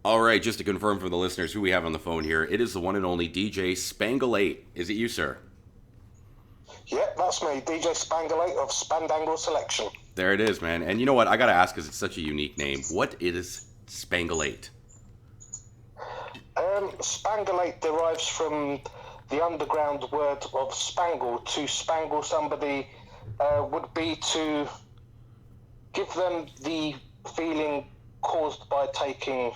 All right, just to confirm for the listeners who we have on the phone here, it is the one and only DJ Spangle 8. Is it you, sir? Yep, that's me, DJ Spangalate of Spandangle Selection. There it is, man. And you know what? I got to ask because it's such a unique name. What is Spangle 8? Spangalate derives from the underground word of spangle. To spangle somebody would be to give them the feeling caused by taking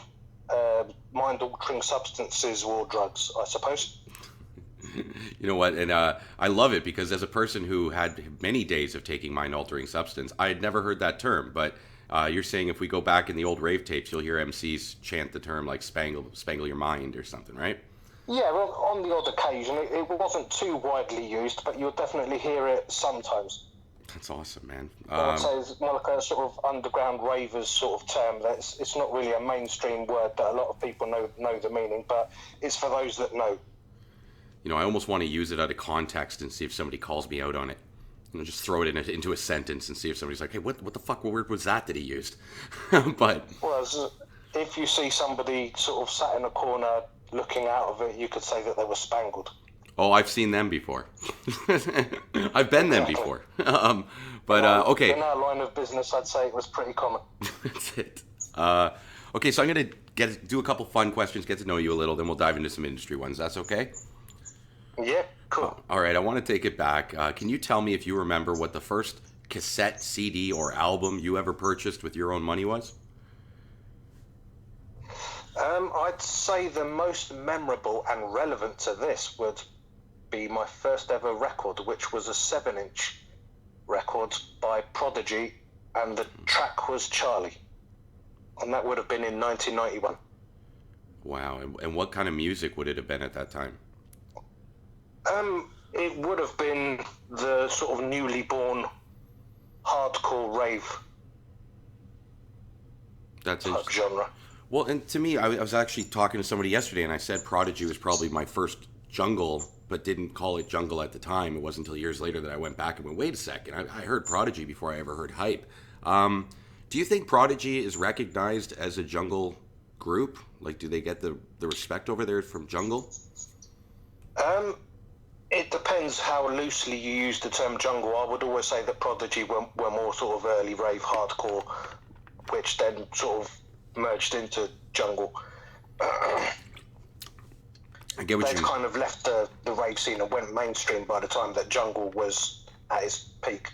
mind-altering substances or drugs, I suppose. You know what? And I love it because as a person who had many days of taking mind altering substance, I had never heard that term. But you're saying if we go back in the old rave tapes, you'll hear MCs chant the term like spangle your mind or something, right? Yeah, well, on the odd occasion, it wasn't too widely used, but you'll definitely hear it sometimes. That's awesome, man. I'd say it's more like a sort of underground ravers sort of term. It's not really a mainstream word that a lot of people know the meaning, but it's for those that know. I almost want to use it out of context and see if somebody calls me out on it. Just throw it into a sentence and see if somebody's like, "Hey, what the fuck word was that he used?" But Whereas if you see somebody sort of sat in a corner looking out of it, you could say that they were spangled. oh, I've seen them before. I've been them Exactly. before. But okay, In our line of business, I'd say it was pretty common. that's it. Okay, so I'm gonna do a couple fun questions, get to know you a little, then we'll dive into some industry ones. That's okay? Yeah, cool. All right, I want to take it back. Can you tell me if you remember what the first cassette, CD, or album you ever purchased with your own money was? I'd say the most memorable and relevant to this would be my first ever record, which was a 7-inch record by Prodigy, and the track was Charlie. And that would have been in 1991. Wow, and what kind of music would it have been at that time? It would have been the sort of newly born hardcore rave That's type interesting. genre. Well, and to me, I was actually talking to somebody yesterday, and I said Prodigy was probably my first jungle, but didn't call it jungle at the time. It wasn't until years later that I went back and went, wait a second, I heard Prodigy before I ever heard hype. Do you think Prodigy is recognized as a jungle group? Like, do they get the respect over there from jungle? Um, it depends how loosely you use the term jungle. I would always say that Prodigy were more sort of early rave hardcore, which then sort of merged into jungle. I get what They'd you. kind of left the rave scene and went mainstream by the time that jungle was at its peak.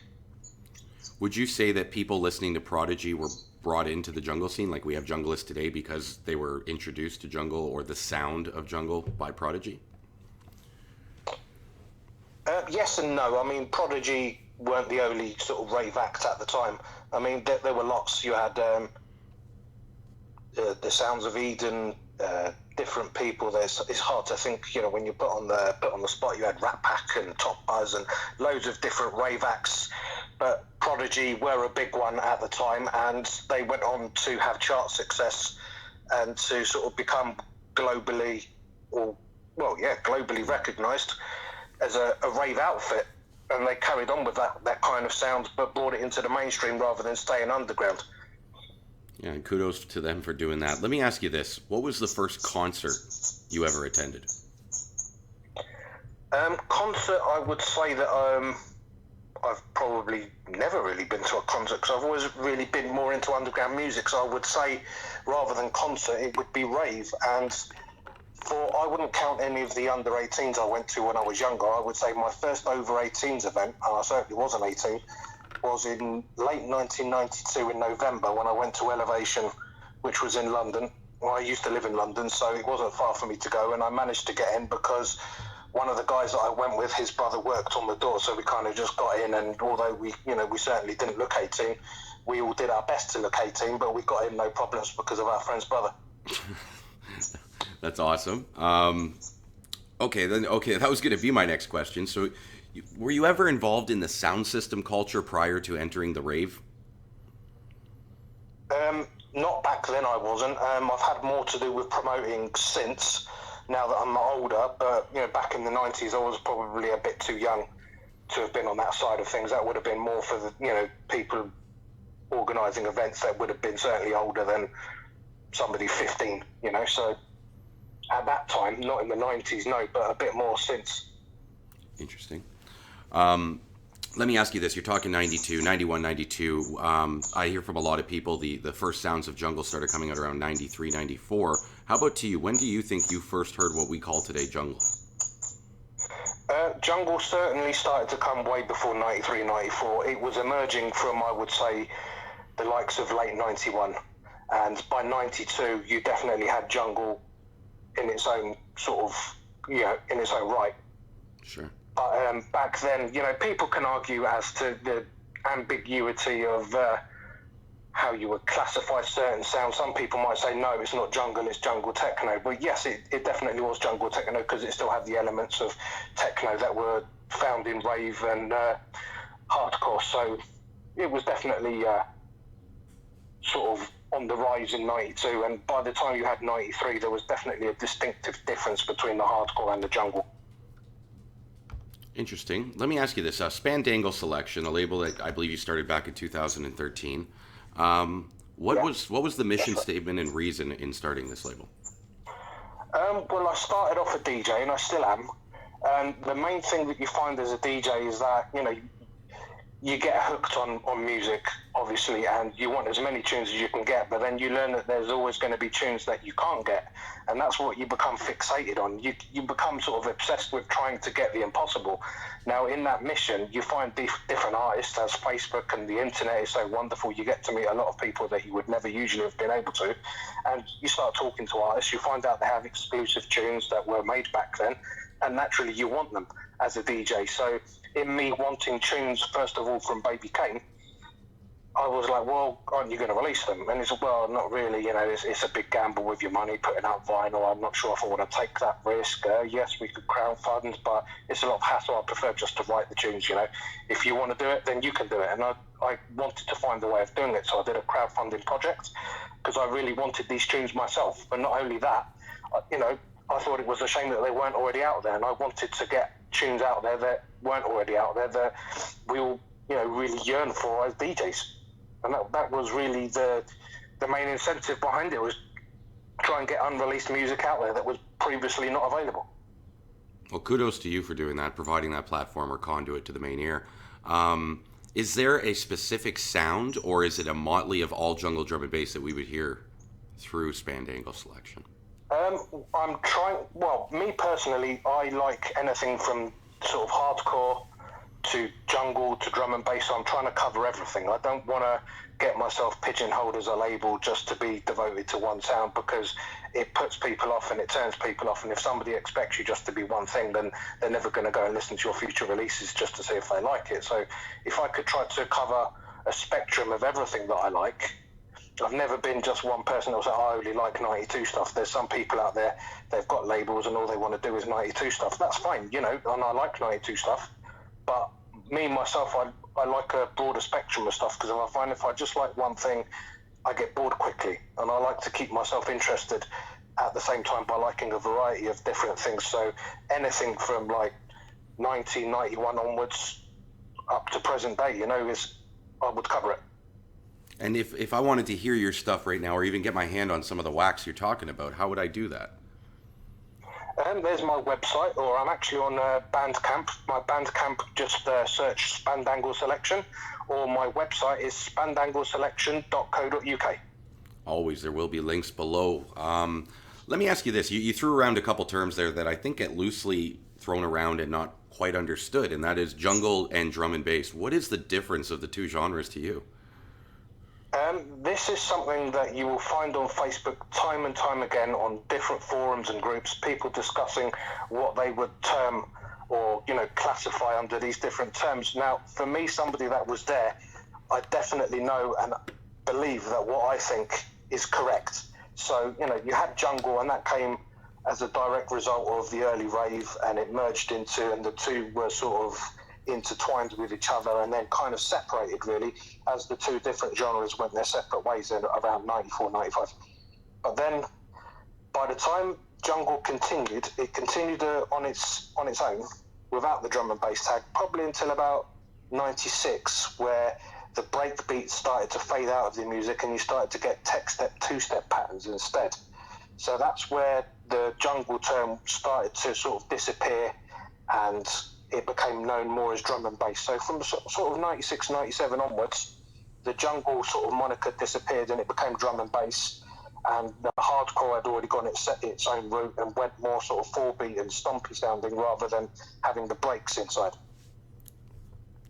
Would you say that people listening to Prodigy were brought into the jungle scene, like we have junglists today, because they were introduced to jungle or the sound of jungle by Prodigy? Yes and no. I mean, Prodigy weren't the only sort of rave act at the time. I mean, there were lots. You had the Sounds of Eden, different people. It's hard to think. When you put on the spot, you had Rat Pack and Top Buzz and loads of different rave acts. But Prodigy were a big one at the time, and they went on to have chart success and to sort of become globally, globally recognised as a rave outfit. And they carried on with that kind of sound, but brought it into the mainstream rather than staying underground. Yeah, and kudos to them for doing that. Let me ask you this. What was the first concert you ever attended? Concert, I would say that I've probably never really been to a concert because I've always really been more into underground music. So I would say, rather than concert, it would be rave. And I wouldn't count any of the under 18s I went to when I was younger. I would say my first over 18s event, and I certainly wasn't 18, was in late 1992 in November when I went to Elevation, which was in London. Well, I used to live in London, so it wasn't far for me to go, and I managed to get in because one of the guys that I went with, his brother worked on the door, so we kind of just got in, and although we certainly didn't look 18, we all did our best to look 18, but we got in no problems because of our friend's brother. That's awesome. Okay, that was going to be my next question. So, were you ever involved in the sound system culture prior to entering the rave? Not back then, I wasn't. I've had more to do with promoting since, now that I'm older, but back in the 90s, I was probably a bit too young to have been on that side of things. That would have been more for the people organising events that would have been certainly older than somebody 15, you know. So at that time, not in the 90s, no, but a bit more since. Interesting. Let me ask you this. You're talking 92, 91, 92. I hear from a lot of people the first sounds of jungle started coming out around 93, 94. How about to you? When do you think you first heard what we call today jungle? Jungle certainly started to come way before 93, 94. It was emerging from, I would say, the likes of late 91. And by 92, you definitely had jungle in its own sort of, you know, in its own right. Sure. But back then, you know, people can argue as to the ambiguity of how you would classify certain sounds. Some people might say, no, it's not jungle, it's jungle techno. But yes, it definitely was jungle techno because it still had the elements of techno that were found in rave and hardcore. So it was definitely sort of on the rise in 92. And by the time you had 93, there was definitely a distinctive difference between the hardcore and the jungle. Interesting. Let me ask you this. Spandangle Selection, a label that I believe you started back in 2013. What was the mission statement and reason in starting this label? Well, I started off a DJ, and I still am. And the main thing that you find as a DJ is that, you know, you get hooked on music, obviously, and you want as many tunes as you can get, but then you learn that there's always going to be tunes that you can't get, and that's what you become fixated on. You become sort of obsessed with trying to get the impossible. Now, in that mission, you find different artists, as Facebook and the internet is so wonderful. You get to meet a lot of people that you would never usually have been able to, and you start talking to artists. You find out they have exclusive tunes that were made back then, and naturally you want them as a DJ. So in me wanting tunes, first of all, from Baby Kane, I was like, well, aren't you going to release them? And he said, well, not really, you know, it's a big gamble with your money, putting out vinyl. I'm not sure if I want to take that risk. Yes, we could crowdfund, but it's a lot of hassle. I prefer just to write the tunes, you know. If you want to do it, then you can do it. And I wanted to find a way of doing it, so I did a crowdfunding project because I really wanted these tunes myself. But not only that, you know, I thought it was a shame that they weren't already out there, and I wanted to get tunes out there that weren't already out there that we all, you know, really yearn for as DJs. And that was really the main incentive behind it, was try and get unreleased music out there that was previously not available. Well, kudos to you for doing that, providing that platform or conduit to the main ear. Is there a specific sound, or is it a motley of all jungle drum and bass that we would hear through Spandangle Selection? I'm trying, well, me personally, I like anything from sort of hardcore to jungle to drum and bass. So I'm trying to cover everything. I don't want to get myself pigeonholed as a label just to be devoted to one sound, because it puts people off and it turns people off. And if somebody expects you just to be one thing, then they're never going to go and listen to your future releases just to see if they like it. So if I could try to cover a spectrum of everything that I like, I've never been just one person that was like, I only like 92 stuff. There's some people out there, they've got labels and all they want to do is 92 stuff. That's fine, you know, and I like 92 stuff. But me, myself, I like a broader spectrum of stuff, because I find if I just like one thing, I get bored quickly. And I like to keep myself interested at the same time by liking a variety of different things. So anything from like 1991 onwards up to present day, you know, I would cover it. And if I wanted to hear your stuff right now, or even get my hand on some of the wax you're talking about, how would I do that? There's my website, or I'm actually on Bandcamp. My Bandcamp, just search Spandangle Selection, or my website is spandangleselection.co.uk. Always, there will be links below. Let me ask you this. You threw around a couple terms there that I think get loosely thrown around and not quite understood, and that is jungle and drum and bass. What is the difference of the two genres to you? This is something that you will find on Facebook time and time again on different forums and groups, people discussing what they would term or, you know, classify under these different terms. Now, for me, somebody that was there, I definitely know and believe that what I think is correct. So, you know, you had jungle, and that came as a direct result of the early rave, and it merged into, and the two were sort of intertwined with each other and then kind of separated really as the two different genres went their separate ways in around 94, 95. But then by the time jungle continued, it continued on its own without the drum and bass tag, probably until about 96, where the break beats started to fade out of the music, and you started to get tech step, two-step patterns instead. So that's where the jungle term started to sort of disappear, and it became known more as drum and bass. So from sort of 96, 97 onwards, the jungle sort of moniker disappeared and it became drum and bass, and the hardcore had already gone its own route and went more sort of 4-beat and stompy sounding rather than having the breaks inside.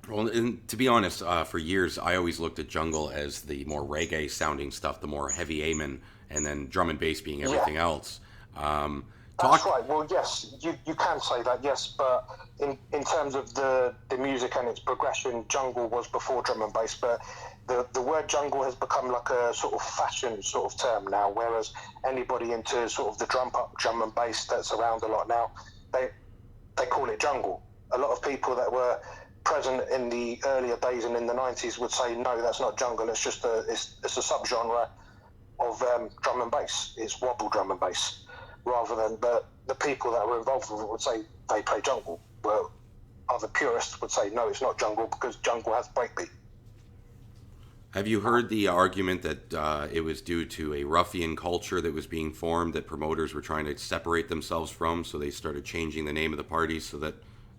Well, and to be honest, for years I always looked at jungle as the more reggae sounding stuff, the more heavy aiming, and then drum and bass being everything else. That's right. Well, yes, you can say that, yes, but in terms of the music and its progression, jungle was before drum and bass, but the word jungle has become like a sort of fashion sort of term now, whereas anybody into sort of the drum and bass that's around a lot now, they call it jungle. A lot of people that were present in the earlier days and in the 90s would say, no, that's not jungle, it's just it's a subgenre of drum and bass. It's wobble drum and bass, rather than the people that were involved with it would say they play jungle, where other purists would say, no, it's not jungle because jungle has breakbeat. Have you heard the argument that it was due to a ruffian culture that was being formed that promoters were trying to separate themselves from, so they started changing the name of the parties so that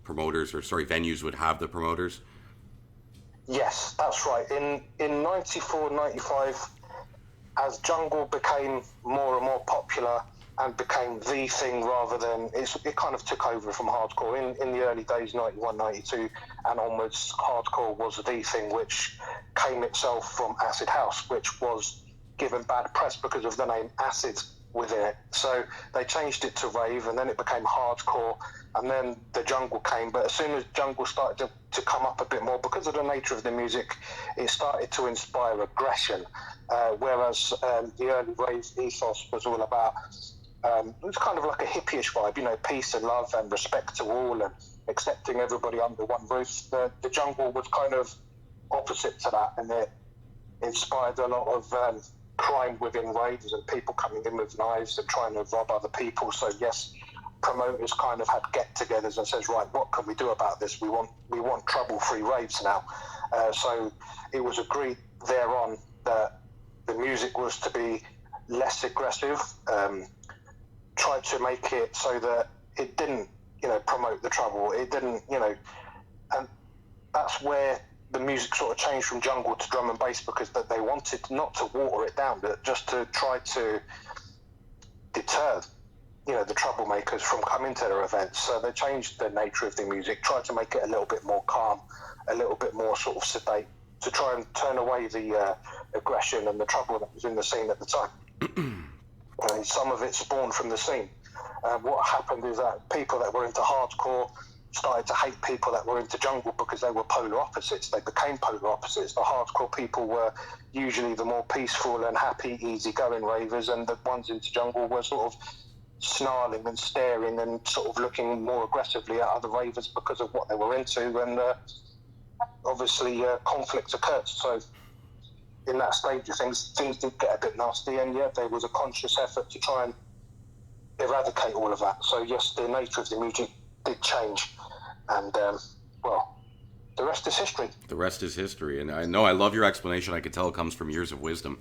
venues would have the promoters? Yes, that's right. In 94, 95, as jungle became more and more popular and became the thing rather than, it kind of took over from hardcore. In the early days, 91, 92 and onwards, hardcore was the thing, which came itself from acid house, which was given bad press because of the name acid within it. So they changed it to rave, and then it became hardcore, and then the jungle came. But as soon as jungle started to come up a bit more, because of the nature of the music, it started to inspire aggression, whereas the early rave ethos was all about, it was kind of like a hippie-ish vibe, you know, peace and love and respect to all and accepting everybody under one roof. The jungle was kind of opposite to that, and it inspired a lot of crime within raves and people coming in with knives and trying to rob other people. So yes, promoters kind of had get-togethers and says, right, what can we do about this? We want trouble-free raves now. So it was agreed thereon that the music was to be less aggressive, tried to make it so that it didn't, promote the trouble. It didn't, and that's where the music sort of changed from jungle to drum and bass, because that they wanted not to water it down, but just to try to deter, the troublemakers from coming to their events. So they changed the nature of the music, tried to make it a little bit more calm, a little bit more sort of sedate, to try and turn away the aggression and the trouble that was in the scene at the time. And some of it spawned from the scene. What happened is that people that were into hardcore started to hate people that were into jungle because they were polar opposites. They became polar opposites. The hardcore people were usually the more peaceful and happy, easygoing ravers, and the ones into jungle were sort of snarling and staring and sort of looking more aggressively at other ravers because of what they were into, and obviously conflict occurred. So in that stage of things did get a bit nasty, and yeah, there was a conscious effort to try and eradicate all of that. So yes, the nature of the music did change, and the rest is history. The rest is history, and I know I love your explanation. I could tell it comes from years of wisdom.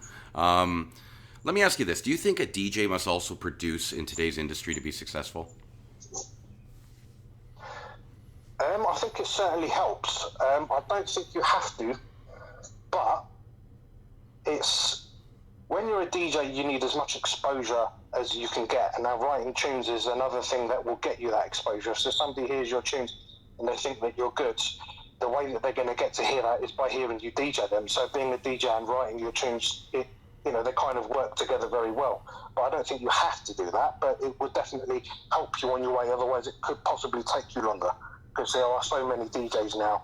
Let me ask you this: do you think a DJ must also produce in today's industry to be successful? I think it certainly helps. I don't think you have to, but it's, when you're a DJ, you need as much exposure as you can get. And now writing tunes is another thing that will get you that exposure. So somebody hears your tunes and they think that you're good, the way that they're going to get to hear that is by hearing you DJ them. So being a DJ and writing your tunes, they kind of work together very well. But I don't think you have to do that, but it would definitely help you on your way. Otherwise, it could possibly take you longer, because there are so many DJs now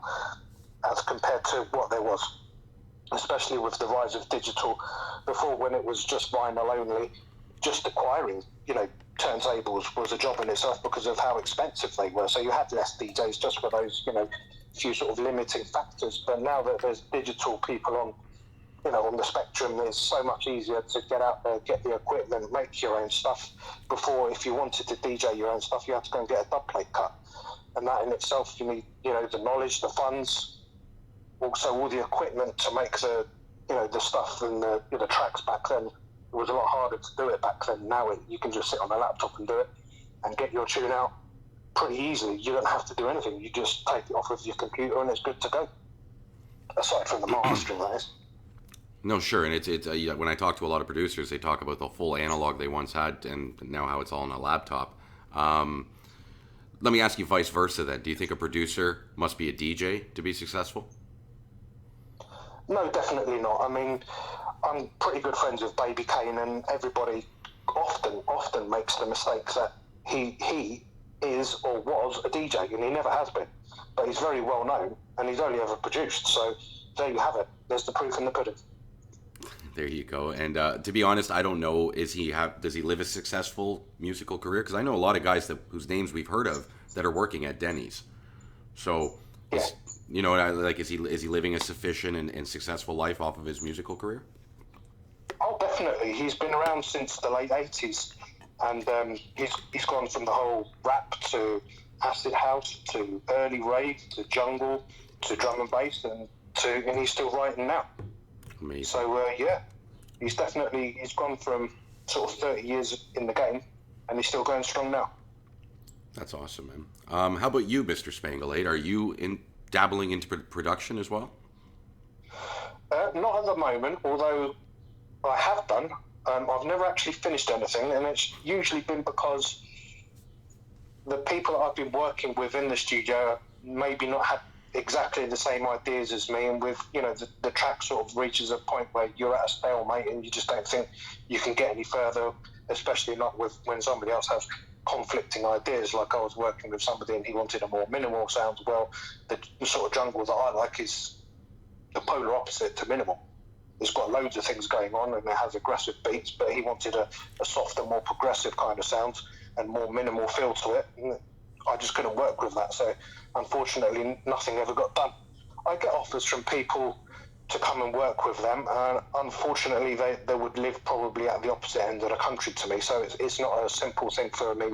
as compared to what there was, especially with the rise of digital. Before, when it was just vinyl only, just acquiring, turntables was a job in itself because of how expensive they were. So you had less DJs just for those, few sort of limiting factors. But now that there's digital people on the spectrum, it's so much easier to get out there, get the equipment, make your own stuff. Before, if you wanted to DJ your own stuff, you had to go and get a dub plate cut. And that in itself, you need, the knowledge, the funds, also all the equipment to make the stuff and the tracks back then. It was a lot harder to do it back then. Now you can just sit on a laptop and do it and get your tune out pretty easily. You don't have to do anything. You just take it off of your computer and it's good to go. Aside from the mastering, that is. No, sure, and it's when I talk to a lot of producers, they talk about the full analog they once had, and now how it's all on a laptop. Let me ask you vice versa then. Do you think a producer must be a DJ to be successful? No, definitely not. I mean, I'm pretty good friends with Baby Kane, and everybody often makes the mistake that he is or was a DJ, and he never has been. But he's very well known, and he's only ever produced. So there you have it. There's the proof in the pudding. There you go. And to be honest, I don't know. Does he live a successful musical career? Because I know a lot of guys whose names we've heard of that are working at Denny's. So, Yeah. is he living a sufficient and successful life off of his musical career? Oh, definitely. He's been around since the late '80s, and he's gone from the whole rap to acid house to early rave to jungle to drum and bass, and he's still writing now. Amazing. So he's gone from sort of 30 years in the game, and he's still going strong now. That's awesome, man. How about you, Mr. Spanglade? Are you dabbling into production as well? Not at the moment, although I have done. I've never actually finished anything, and it's usually been because the people that I've been working with in the studio maybe not had exactly the same ideas as me, and with the track sort of reaches a point where you're at a stalemate and you just don't think you can get any further, especially not when somebody else has conflicting ideas. Like I was working with somebody and he wanted a more minimal sound. Well, the sort of jungle that I like is the polar opposite to minimal. It's got loads of things going on and it has aggressive beats, but he wanted a softer, more progressive kind of sound and more minimal feel to it. And I just couldn't work with that, so unfortunately nothing ever got done. I get offers from people to come and work with them, and unfortunately they would live probably at the opposite end of the country to me, so it's not a simple thing for me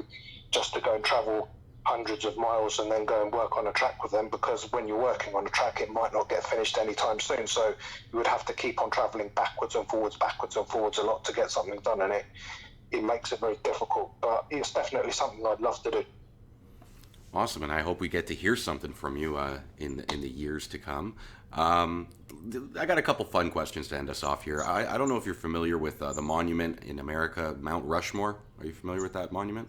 just to go and travel hundreds of miles and then go and work on a track with them, because when you're working on a track it might not get finished anytime soon, so you would have to keep on travelling backwards and forwards a lot to get something done, and it makes it very difficult, but it's definitely something I'd love to do. Awesome, and I hope we get to hear something from you in the years to come. I got a couple fun questions to end us off here. I don't know if you're familiar with the monument in America, Mount Rushmore. Are you familiar with that monument?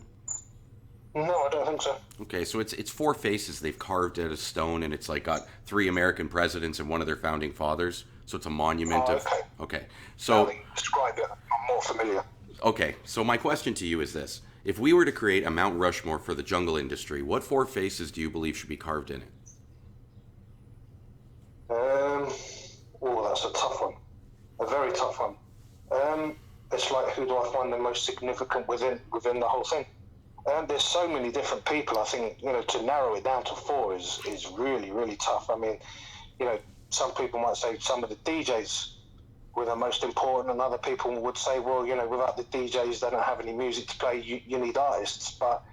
No, I don't think so. Okay, so it's four faces they've carved out of stone, and it's like got 3 American presidents and one of their founding fathers. So it's a monument of. Okay, so. Now that you describe it, I'm more familiar. Okay, so my question to you is this. If we were to create a Mount Rushmore for the jungle industry, what 4 faces do you believe should be carved in it? That's a tough one. A very tough one. It's like, who do I find the most significant within the whole thing? There's so many different people. I think, to narrow it down to 4 is really, really tough. I mean, some people might say some of the DJs were the most important, and other people would say, well, without the DJs, they don't have any music to play. You need artists. But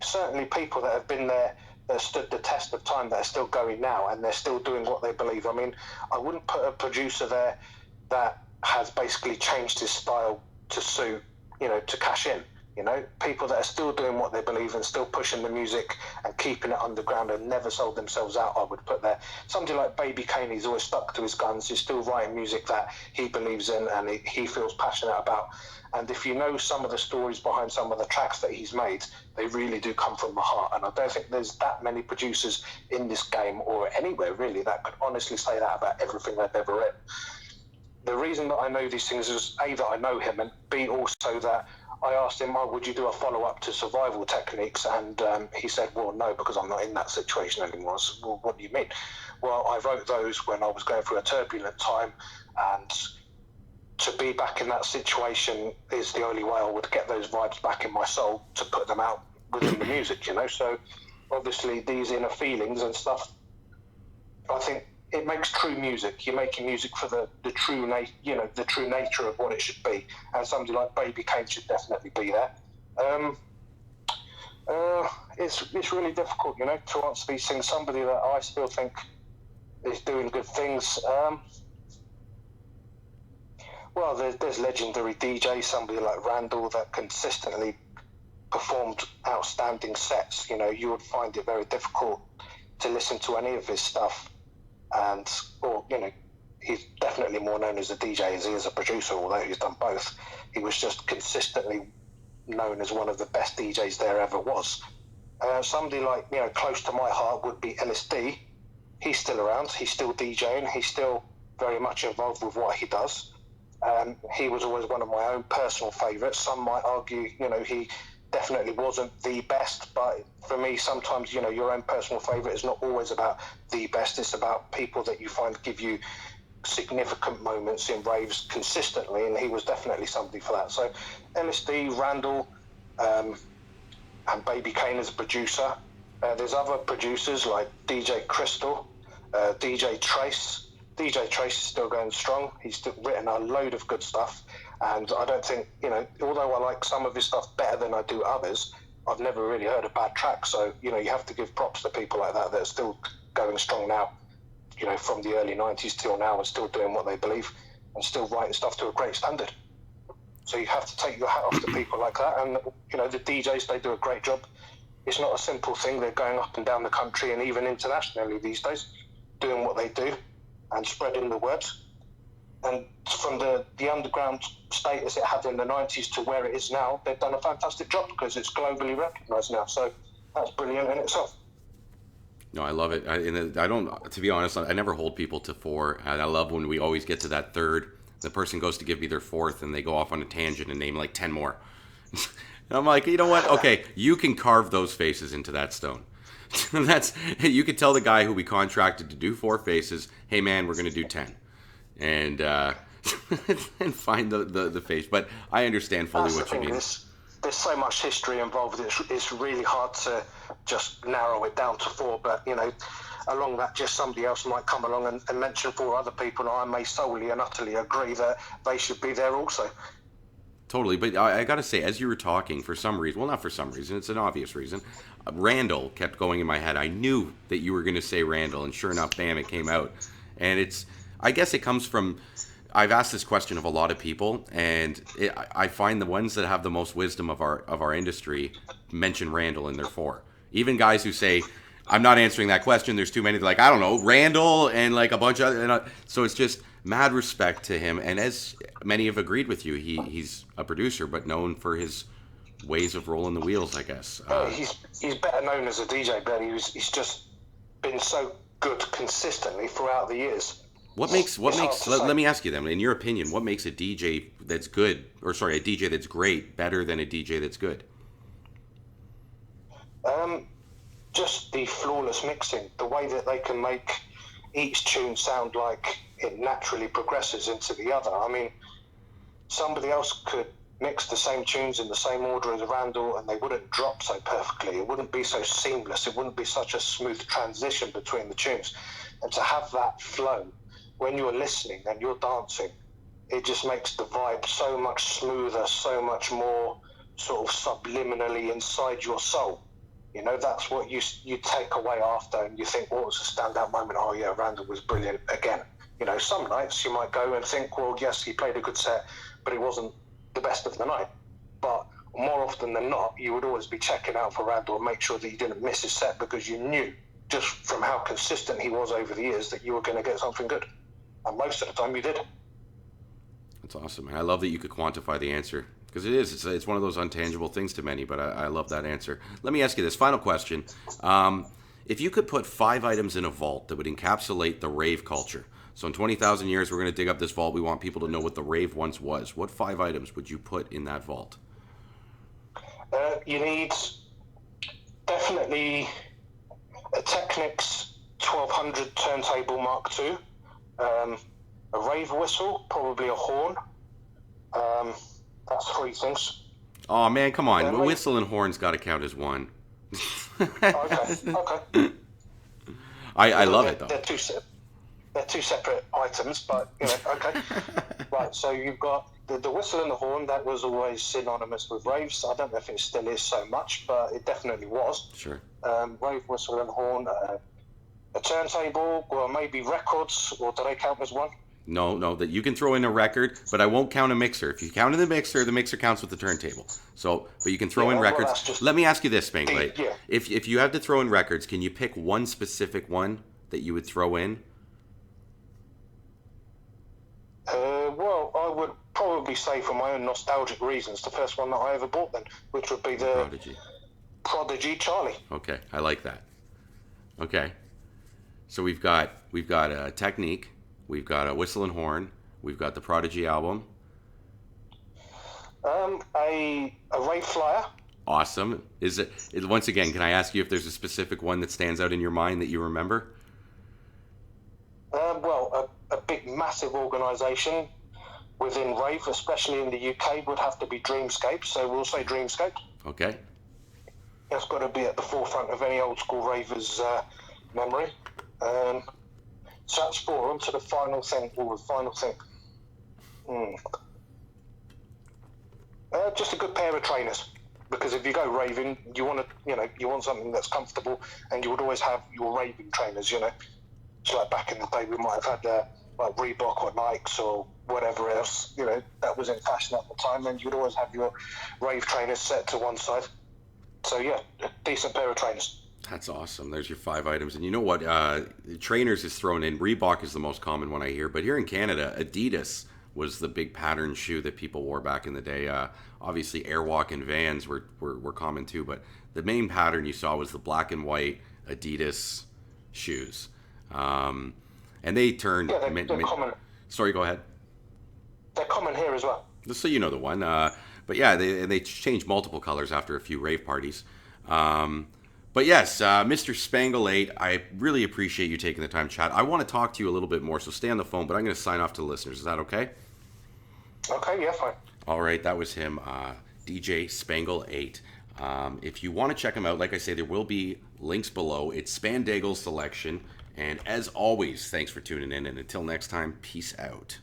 certainly people that have been there, that stood the test of time, that are still going now, and they're still doing what they believe. I mean, I wouldn't put a producer there that has basically changed his style to suit, to cash in. People that are still doing what they believe and still pushing the music and keeping it underground and never sold themselves out, I would put there. Somebody like Baby Kane, he's always stuck to his guns. He's still writing music that he believes in and he feels passionate about. And if you know some of the stories behind some of the tracks that he's made, they really do come from the heart. And I don't think there's that many producers in this game or anywhere really that could honestly say that about everything they've ever written. The reason that I know these things is A, that I know him, and B, also that I asked him, would you do a follow-up to Survival Techniques? And he said, well, no, because I'm not in that situation anymore. I said, well, what do you mean? Well, I wrote those when I was going through a turbulent time, and to be back in that situation is the only way I would get those vibes back in my soul to put them out within the music, So obviously these inner feelings and stuff, I think it makes true music. You're making music for the true nature of what it should be. And somebody like Baby Kane should definitely be there. It's really difficult, to answer these things. Somebody that I still think is doing good things. Well, there's legendary DJs, somebody like Randall that consistently performed outstanding sets. You know, you would find it very difficult to listen to any of his stuff, or you know, he's definitely more known as a DJ as he is a producer, although he's done both. He was just consistently known as one of the best DJs there ever was. Somebody like, you know, close to my heart would be LSD. He's still around, he's still DJing, he's still very much involved with what he does. He was always one of my own personal favourites. Some might argue, you know, he definitely wasn't the best, but for me, sometimes, you know, your own personal favourite is not always about the best. It's about people that you find give you significant moments in raves consistently, and he was definitely somebody for that. So LSD, Randall, and Baby Kane as a producer. There's other producers like DJ Crystal, DJ Trace. DJ Trace is still going strong. He's still written a load of good stuff, and I don't think, you know, although I like some of his stuff better than I do others, I've never really heard a bad track. So, you know, you have to give props to people like that are still going strong now, you know, from the early 90s till now, and still doing what they believe and still writing stuff to a great standard. So you have to take your hat off to people like that. And, you know, the DJs, they do a great job. It's not a simple thing. They're going up and down the country and even internationally these days, doing what they do and spreading the word. And from the underground status it had in the 90s to where it is now, they've done a fantastic job because it's globally recognised now. So that's brilliant in itself. No, I love it. I don't, to be honest, I never hold people to four. And I love when we always get to that third. The person goes to give me their fourth and they go off on a tangent and name like 10 more. And I'm like, you know what? Okay, you can carve those faces into that stone. You could tell the guy who we contracted to do 4 faces, hey man, we're going to do 10. And and find the face. But I understand fully what you mean. There's so much history involved. It's really hard to just narrow it down to 4. But, you know, along that, just somebody else might come along and mention 4 other people, and I may solely and utterly agree that they should be there also. Totally, but I got to say, as you were talking, for some reason, well, not for some reason, it's an obvious reason, Randall kept going in my head. I knew that you were going to say Randall, and sure enough, bam, it came out. And I guess it comes from, I've asked this question of a lot of people, and I find the ones that have the most wisdom of our industry mention Randall in their 4. Even guys who say, I'm not answering that question, there's too many, they're like, I don't know, Randall, and like a bunch of other, so it's just mad respect to him. And as many have agreed with you, he's a producer, but known for his ways of rolling the wheels, I guess. He's better known as a DJ, but he's just been so good consistently throughout the years. Let me ask you then, in your opinion, what makes a DJ that's good, or sorry, a DJ that's great better than a DJ that's good? Just the flawless mixing, the way that they can make each tune sound like it naturally progresses into the other. I mean, somebody else could mix the same tunes in the same order as Randall and they wouldn't drop so perfectly. It wouldn't be so seamless. It wouldn't be such a smooth transition between the tunes. And to have that flow when you're listening and you're dancing, it just makes the vibe so much smoother, so much more sort of subliminally inside your soul. You know, that's what you take away after, and you think, what was a standout moment? Oh yeah, Randall was brilliant again. You know, some nights you might go and think, well, yes, he played a good set, but it wasn't the best of the night. But more often than not, you would always be checking out for Randall and make sure that you didn't miss his set, because you knew just from how consistent he was over the years that you were going to get something good. And most of the time you did. That's awesome. And I love that you could quantify the answer. Because it is. It's one of those intangible things to many, but I love that answer. Let me ask you this final question. If you could put 5 items in a vault that would encapsulate the rave culture, so in 20,000 years we're going to dig up this vault, we want people to know what the rave once was. What 5 items would you put in that vault? You need definitely a Technics 1200 turntable Mark II, a rave whistle, probably a horn. That's 3 things. Oh man, come on! Whistle and horn's got to count as 1. Okay. I love it though. They're 2 separate items, but you know, okay. Right. So you've got the whistle and the horn. That was always synonymous with raves. I don't know if it still is so much, but it definitely was. Sure. Rave whistle and horn. A turntable, or maybe records, or do they count as one? No, no, that you can throw in a record, but I won't count a mixer. If you count in the mixer counts with the turntable. So, but you can throw in Well, records. that's just Let me ask you this, Spangle. yeah. If you have to throw in records, can you pick one specific one that you would throw in? Well, I would probably say, for my own nostalgic reasons, the first one that I ever bought then, which would be the Prodigy. Prodigy Charlie. Okay, I like that. Okay, so we've got a Technique, we've got a Whistle and Horn, we've got the Prodigy album. A Rave Flyer. Awesome. Once again? Can I ask you if there's a specific one that stands out in your mind that you remember? Well, a big, massive organisation within Rave, especially in the UK, would have to be Dreamscape. So we'll say Dreamscape. Okay. That's got to be at the forefront of any old school raver's memory. So that's four. On to the final thing. Or the final thing. Just a good pair of trainers. Because if you go raving, you want you want something that's comfortable, and you would always have your raving trainers. So like back in the day, we might have had like Reebok or Nikes or whatever else. That was in fashion at the time, and you would always have your rave trainers set to one side. So yeah, a decent pair of trainers. That's awesome. There's your 5 items. And you know what? Trainers is thrown in. Reebok is the most common one I hear. But here in Canada, Adidas was the big pattern shoe that people wore back in the day. Obviously, Airwalk and Vans were common too. But the main pattern you saw was the black and white Adidas shoes. And they turned... Yeah, they're common. Sorry, go ahead. They're common here as well. Just so you know the one. But yeah, they changed multiple colors after a few rave parties. But yes, Mr. Spangle 8, I really appreciate you taking the time to chat. I want to talk to you a little bit more, so stay on the phone, but I'm going to sign off to the listeners. Is that okay? Okay, yeah, fine. All right, that was him, DJ Spangle 8. If you want to check him out, like I say, there will be links below. It's Spandagle's selection. And as always, thanks for tuning in. And until next time, peace out.